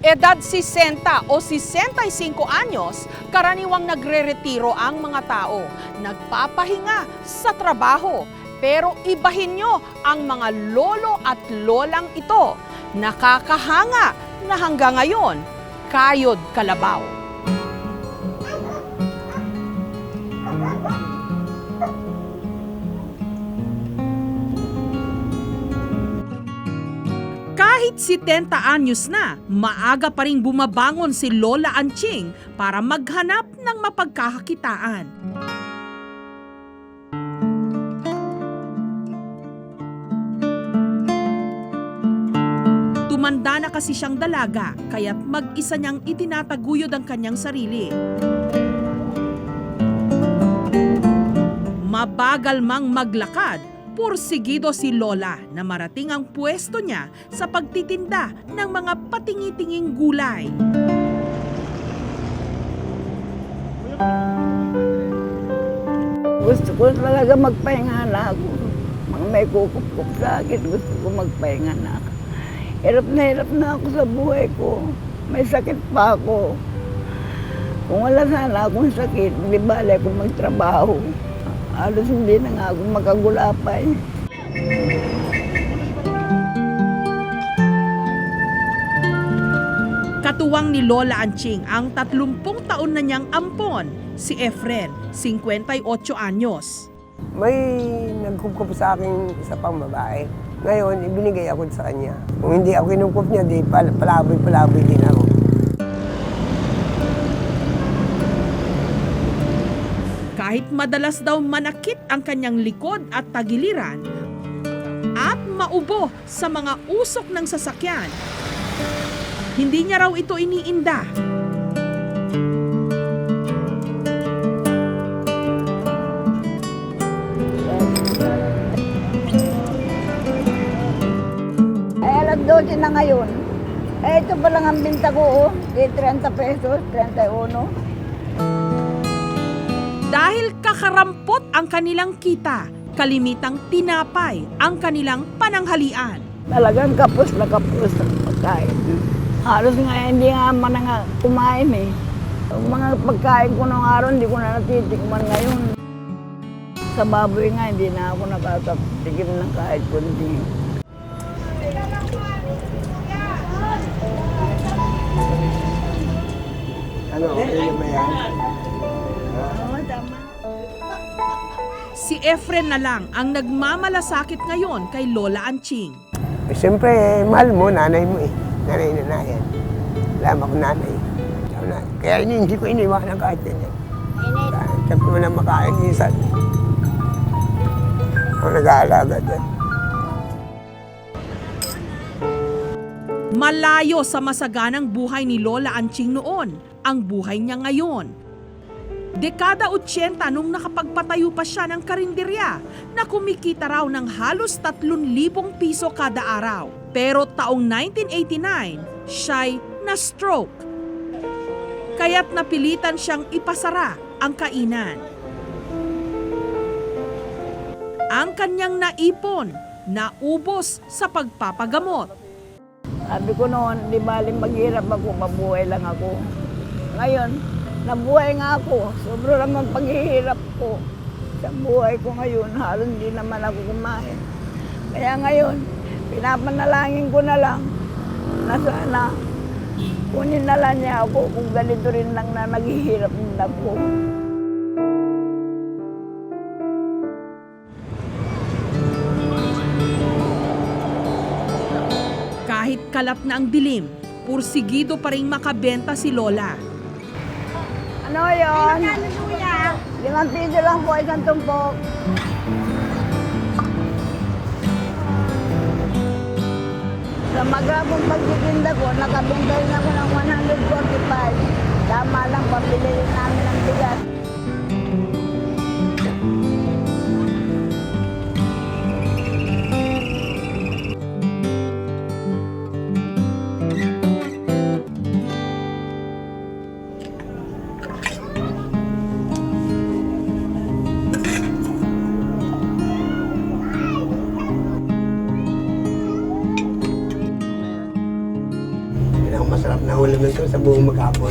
Edad 60 o 65 anyos, karaniwang nagre-retiro ang mga tao. Nagpapahinga sa trabaho. Pero ibahin nyo ang mga lolo at lolang ito. Nakakahanga na hanggang ngayon, kayod kalabaw. Kahit 70 anyos na, maaga pa ring bumabangon si Lola Anching para maghanap ng mapagkakakitaan. Tumanda na kasi siyang dalaga, kaya't mag-isa niyang itinataguyod ang kanyang sarili. Mabagal mang maglakad, pursigido si Lola na marating ang pwesto niya sa pagtitinda ng mga patingi-tinging gulay. Gusto ko talaga magpahinga na ako. Mga may kukup-kup sa akin, gusto ko magpahinga na ako. Hirap na ako sa buhay ko. May sakit pa ako. Kung wala sana akong sakit, di bala ko magtrabaho. Halos hindi na nga ako makagulapay. Katuwang ni Lola Anching ang 30 taon na niyang ampon, si Efren, 58 anyos. May nagkukup sa akin isa pang babae. Ngayon, ibinigay ako sa kanya. Kung hindi ako kinukup niya, di palaboy-palaboy din ako. Kahit madalas daw manakit ang kanyang likod at tagiliran at maubo sa mga usok ng sasakyan, hindi niya raw ito iniinda. Ay, alas 12 na ngayon. Eh, ito pa lang ang binta ko, oh. 30 pesos, 31. Dahil kakarampot ang kanilang kita, kalimitang tinapay ang kanilang pananghalian. Talagang kapos na kapos ang pagkain. Halos nga hindi nga man nga kumain eh. Ang mga pagkain ko noong araw, hindi ko na natitikman ngayon. Sa baboy nga, hindi na ako nakatikim ng kahit kundi. Ano, okay ba yan? Oo, tama. Si Efren na lang ang nagmamalasakit ngayon kay Lola Anching. Eh, siyempre, mahal mo, nanay mo eh. Nanay na yan. Alam ako nanay. Kaya hindi ko iniwanan kahit ganyan. Sabi mo na makain minsan. Ako nag-aalaga dyan. Malayo sa masaganang buhay ni Lola Anching noon ang buhay niya ngayon. Dekada 80 nung nakapagpatayo pa siya ng karinderya na kumikita raw ng halos 3,000 piso kada araw. Pero taong 1989, siya'y na-stroke. Kaya't napilitan siyang ipasara ang kainan. Ang kanyang naipon, naubos sa pagpapagamot. Sabi ko noon, di bali maghirap ako, mabuhay lang ako. Ngayon, nabuhay nga ako. Sobrang naman paghihirap ko. Sa buhay ko ngayon, halos hindi naman ako kumain. Kaya ngayon, pinapanalangin ko na lang na sana kunin na lang niya ako kung ganito rin lang na naghihirap din ako. Kahit kalat na ang dilim, pursigido pa rin makabenta si Lola. Ano yun? 5 piso lang po, isang tumpok. Sa magrabong pagtitinda ko, nakabenta rin ako ng 145. Tama lang, pambili rin namin ng bigas. masarap na ulam nito sa buong maghapon.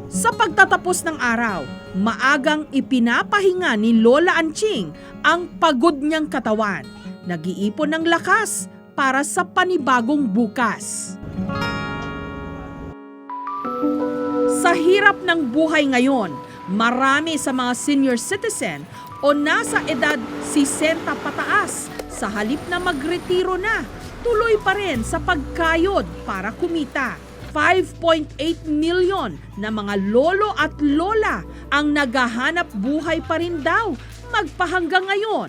Sa pagtatapos ng araw, maagang ipinapahinga ni Lola Anching ang pagod niyang katawan. Nag-iipon ng lakas para sa panibagong bukas. Sa hirap ng buhay ngayon, marami sa mga senior citizen o nasa edad 60 pataas sa halip na magretiro na, tuloy pa rin sa pagkayod para kumita. 5.8 million na mga lolo at lola ang naghahanap buhay pa rin daw magpahanggang ngayon.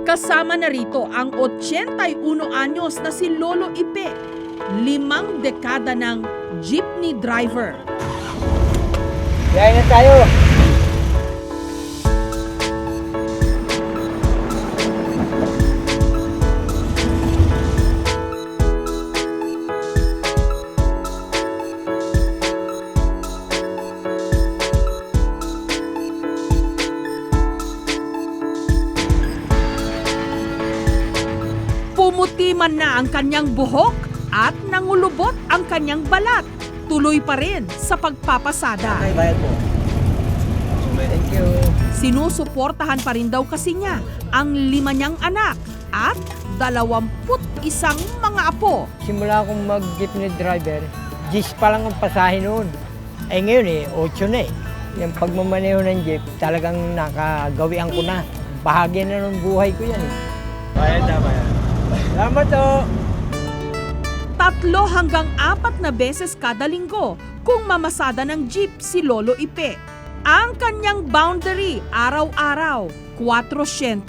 Kasama na rito ang 81 anyos na si Lolo Ipe, 5 dekada ng jeepney driver. Kaya na tayo! Pumuti man na ang kanyang buhok at nangulubot ang kanyang balat. Tuloy pa rin sa pagpapasada. Bayad po. Thank you. Sinusuportahan pa rin daw kasi niya ang 5 niyang anak at 21 mga apo. Simula akong mag-jeepney driver, 10 pa lang ang pasahe noon. Eh ngayon 8 na eh. Yung pagmamaneho ng jeep, talagang nakagawian ko na. Bahagi na ng buhay ko yan eh. Bayad na, bayad. Salamat to! 3 hanggang 4 na beses kada linggo kung mamasada ng jeep si Lolo Ipe. Ang kanyang boundary araw-araw, 400.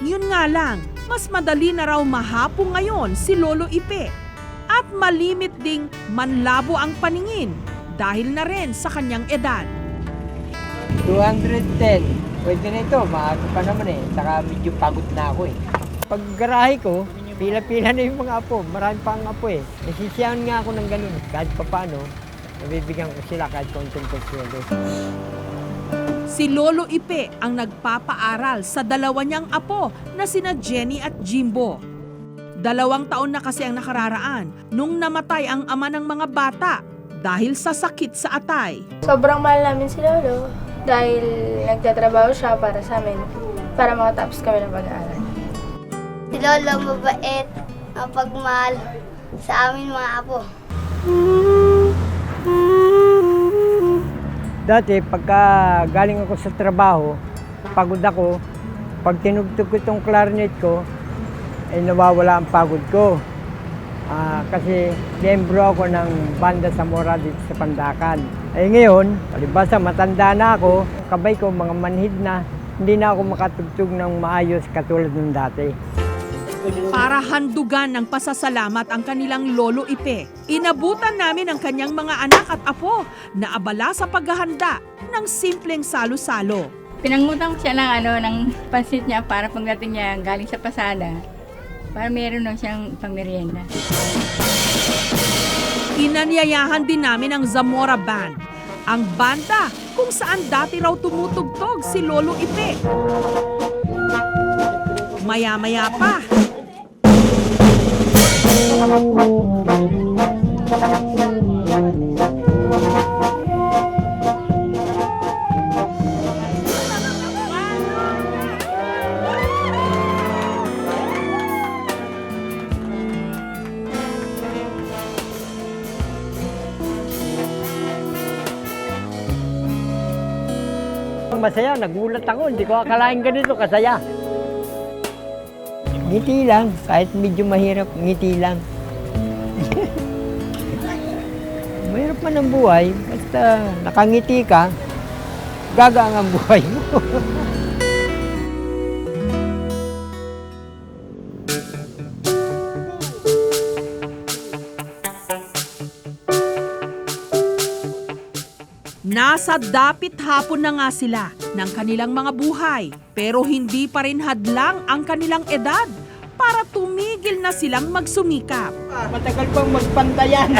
Yun nga lang, mas madali na raw mahapo ngayon si Lolo Ipe. At malimit ding manlabo ang paningin dahil na rin sa kanyang edad. 210. Pwede na ito, maaga pa naman eh. Saka medyo pagod na ako eh. Pag garahe ko, pila-pila na yung mga apo. Marami pa ang apo eh. Nasisiyahan nga ako ng ganun. Kahit pa paano, nabibigyan ko sila kahit konting konsuelo. Si Lolo Ipe ang nagpapaaral sa 2 niyang apo na sina Jenny at Jimbo. 2 taon na kasi ang nakararaan nung namatay ang ama ng mga bata dahil sa sakit sa atay. Sobrang mahal namin si Lolo dahil nagtatrabaho siya para sa amin para makatapos kami ng pag-aaral. Si Lolo mabait, mapagmahal sa amin mga apo. Dati, pagka galing ako sa trabaho, pagod ako. Pag tinugtog ko itong clarinet ko, ay nawawala ang pagod ko. Kasi miyembro ako ng banda sa Mora dito sa Pandakan. Eh ngayon, palibasa matanda na ako, kabay ko mga manhid na, hindi na ako makatugtog ng maayos katulad ng dati. Para handugan ng pasasalamat ang kanilang Lolo Ipe, inabutan namin ang kanyang mga anak at apo na abala sa paghahanda ng simpleng salo-salo. Pinangutang ko siya ng pansit niya para pagdating niya galing sa pasada, para meron lang siyang pangmerienda. Inanyayahan din namin ang Zamora Band, ang banda kung saan dati raw tumutugtog si Lolo Ipe. Maya-maya pa, Masaya, nagulat ako, hindi ko akalain ganito kasaya. Ngiti lang, kahit medyo mahirap, ngiti lang. Mahirap man ang buhay, basta nakangiti ka, gagaan ang buhay mo. nasa dapit hapon na nga sila ng kanilang mga buhay, pero hindi pa rin hadlang ang kanilang edad para tumigil na silang magsumikap. Matagal pang magpantayan.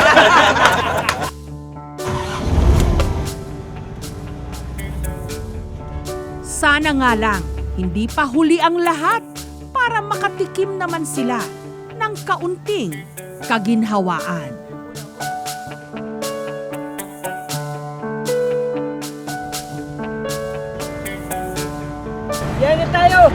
Sana nga lang, hindi pa huli ang lahat para makatikim naman sila ng kaunting kaginhawaan. Yan na tayo!